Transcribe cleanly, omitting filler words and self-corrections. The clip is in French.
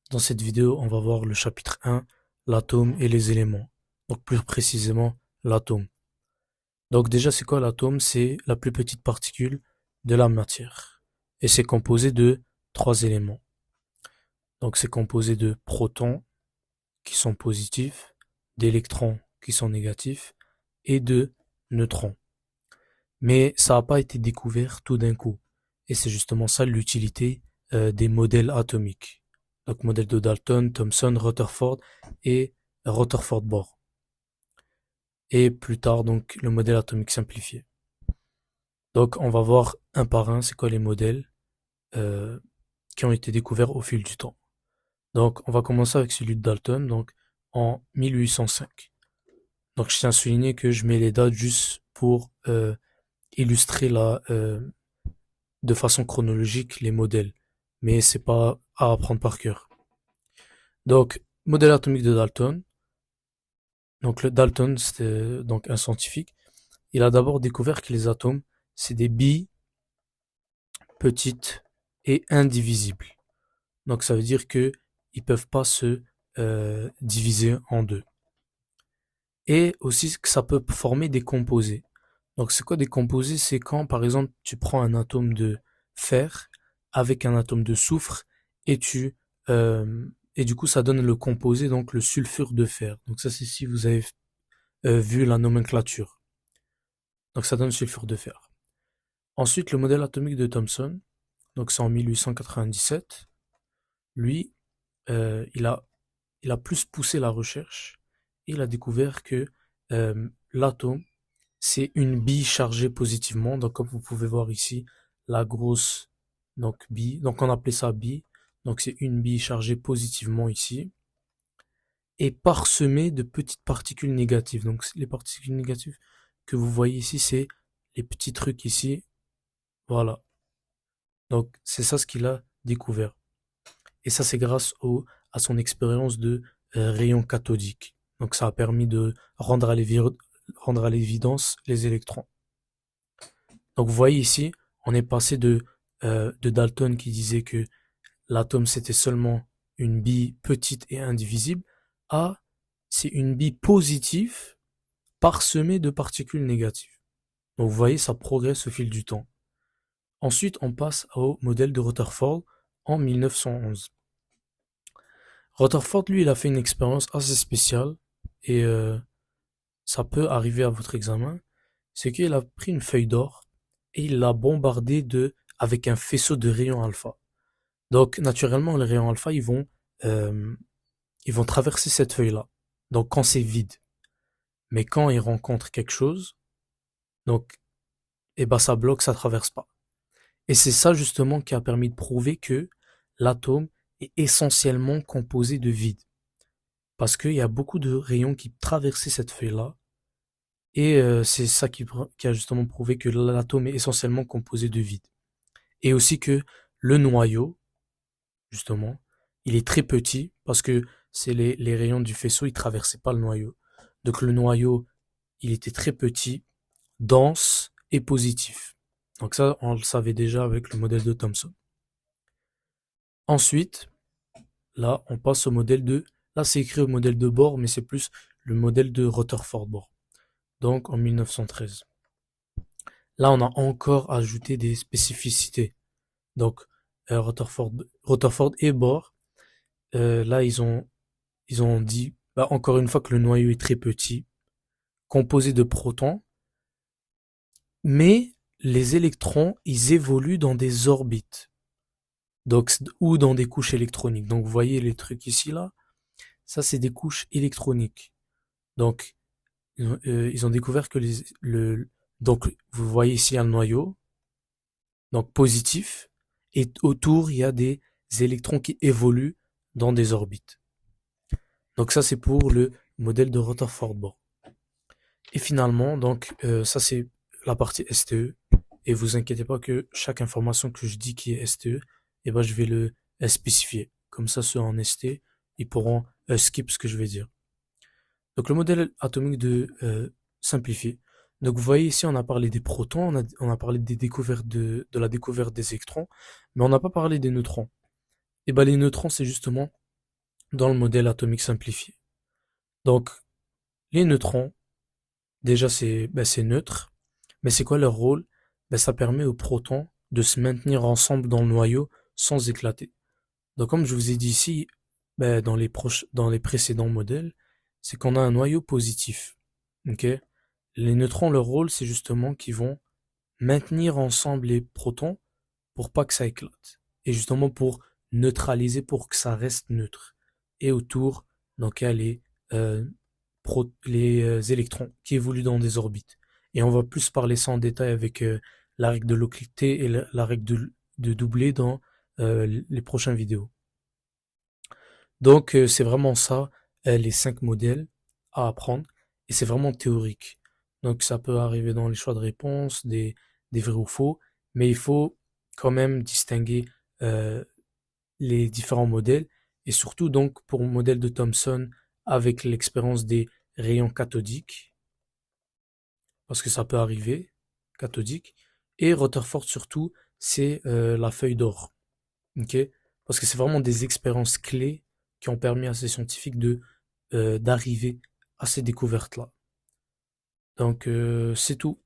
Dans cette vidéo, on va voir le chapitre 1, l'atome et les éléments. Donc plus précisément, l'atome. Donc déjà, c'est quoi l'atome? C'est la plus petite particule de la matière. Et c'est composé de trois éléments. Donc c'est composé de protons qui sont positifs, d'électrons qui sont négatifs et de neutrons. Mais ça n'a pas été découvert tout d'un coup. Et c'est justement ça l'utilité des modèles atomiques. Donc modèle de Dalton, Thomson, Rutherford et Rutherford-Bohr. Et plus tard, donc, le modèle atomique simplifié. Donc on va voir un par un, c'est quoi les modèles euh, qui ont été découverts au fil du temps. Donc on va commencer avec celui de Dalton, donc en 1805. Donc je tiens à souligner que je mets les dates juste pour illustrer de façon chronologique les modèles, mais c'est pas à apprendre par cœur. Donc modèle atomique de Dalton. Donc le Dalton, c'était donc un scientifique. Il a d'abord découvert que les atomes, c'est des billes petites et indivisibles. Donc ça veut dire que ils peuvent pas se diviser en deux. Et aussi que ça peut former des composés. Donc c'est quoi des composés? C'est quand par exemple tu prends un atome de fer avec un atome de soufre et et du coup ça donne le composé, donc le sulfure de fer. Donc ça c'est si vous avez vu la nomenclature. Donc ça donne le sulfure de fer. Ensuite le modèle atomique de Thomson, donc c'est en 1897. Lui, il a plus poussé la recherche et il a découvert que l'atome, c'est une bille chargée positivement. Donc, comme vous pouvez voir ici, la grosse bille. Donc, on appelait ça bille. Donc, c'est une bille chargée positivement ici et parsemée de petites particules négatives. Donc, les particules négatives que vous voyez ici, c'est les petits trucs ici. Voilà. Donc, c'est ça ce qu'il a découvert. Et ça, c'est à son expérience de rayon cathodique. Donc ça a permis de rendre à l'évidence les électrons. Donc vous voyez ici, on est passé de Dalton qui disait que l'atome c'était seulement une bille petite et indivisible à c'est une bille positive parsemée de particules négatives. Donc vous voyez, ça progresse au fil du temps. Ensuite, on passe au modèle de Rutherford en 1911. Rutherford, lui, il a fait une expérience assez spéciale et ça peut arriver à votre examen. C'est qu'il a pris une feuille d'or et il l'a bombardée avec un faisceau de rayons alpha. Donc, naturellement, les rayons alpha, ils vont traverser cette feuille-là. Donc, quand c'est vide. Mais quand ils rencontrent quelque chose, donc, eh ben, ça bloque, ça traverse pas. Et c'est ça, justement, qui a permis de prouver que l'atome est essentiellement composé de vide. Parce qu'il y a beaucoup de rayons qui traversaient cette feuille-là. Et c'est ça qui a justement prouvé que l'atome est essentiellement composé de vide. Et aussi que le noyau, justement, il est très petit parce que c'est les rayons du faisceau, ils traversaient pas le noyau. Donc le noyau, il était très petit, dense et positif. Donc ça, on le savait déjà avec le modèle de Thomson. Ensuite, là, on passe au modèle de... Là, c'est écrit au modèle de Bohr, mais c'est plus le modèle de Rutherford-Bohr. Donc en 1913. Là, on a encore ajouté des spécificités. Donc, Rutherford et Bohr, là, ils ont dit, bah, encore une fois, que le noyau est très petit, composé de protons, mais les électrons, ils évoluent dans des orbites, donc, ou dans des couches électroniques. Donc, vous voyez les trucs ici, là, ça, c'est des couches électroniques. Donc, ils ont découvert que donc, vous voyez ici un noyau, donc positif, et autour, il y a des électrons qui évoluent dans des orbites. Donc ça, c'est pour le modèle de Rutherford-Bohr. Et finalement, donc ça, c'est la partie STE. Et vous inquiétez pas que chaque information que je dis qui est STE, eh ben, je vais le spécifier. Comme ça, ceux en ST, ils pourront skip ce que je vais dire. Donc le modèle atomique de simplifié. Donc vous voyez ici, on a parlé des protons, on a parlé des découvertes de la découverte des électrons, mais on n'a pas parlé des neutrons. Et ben les neutrons, c'est justement dans le modèle atomique simplifié. Donc, les neutrons, déjà c'est neutre, mais c'est quoi leur rôle? Ça permet aux protons de se maintenir ensemble dans le noyau sans éclater. Donc comme je vous ai dit ici, dans les précédents modèles, c'est qu'on a un noyau positif. Ok? Les neutrons, leur rôle, c'est justement qu'ils vont maintenir ensemble les protons pour pas que ça éclate. Et justement pour neutraliser, pour que ça reste neutre. Et autour, donc il y a euh, les électrons qui évoluent dans des orbites. Et on va plus parler ça en détail avec la règle de l'octet et la règle de doublet dans les prochaines vidéos. Donc c'est vraiment ça, les 5 modèles à apprendre. Et c'est vraiment théorique. Donc ça peut arriver dans les choix de réponse, des vrais ou faux, mais il faut quand même distinguer euh, les différents modèles. Et surtout donc pour le modèle de Thomson avec l'expérience des rayons cathodiques, parce que ça peut arriver, cathodique. Et Rutherford surtout, c'est la feuille d'or. Ok? Parce que c'est vraiment des expériences clés qui ont permis à ces scientifiques d'arriver à ces découvertes-là. Donc c'est tout.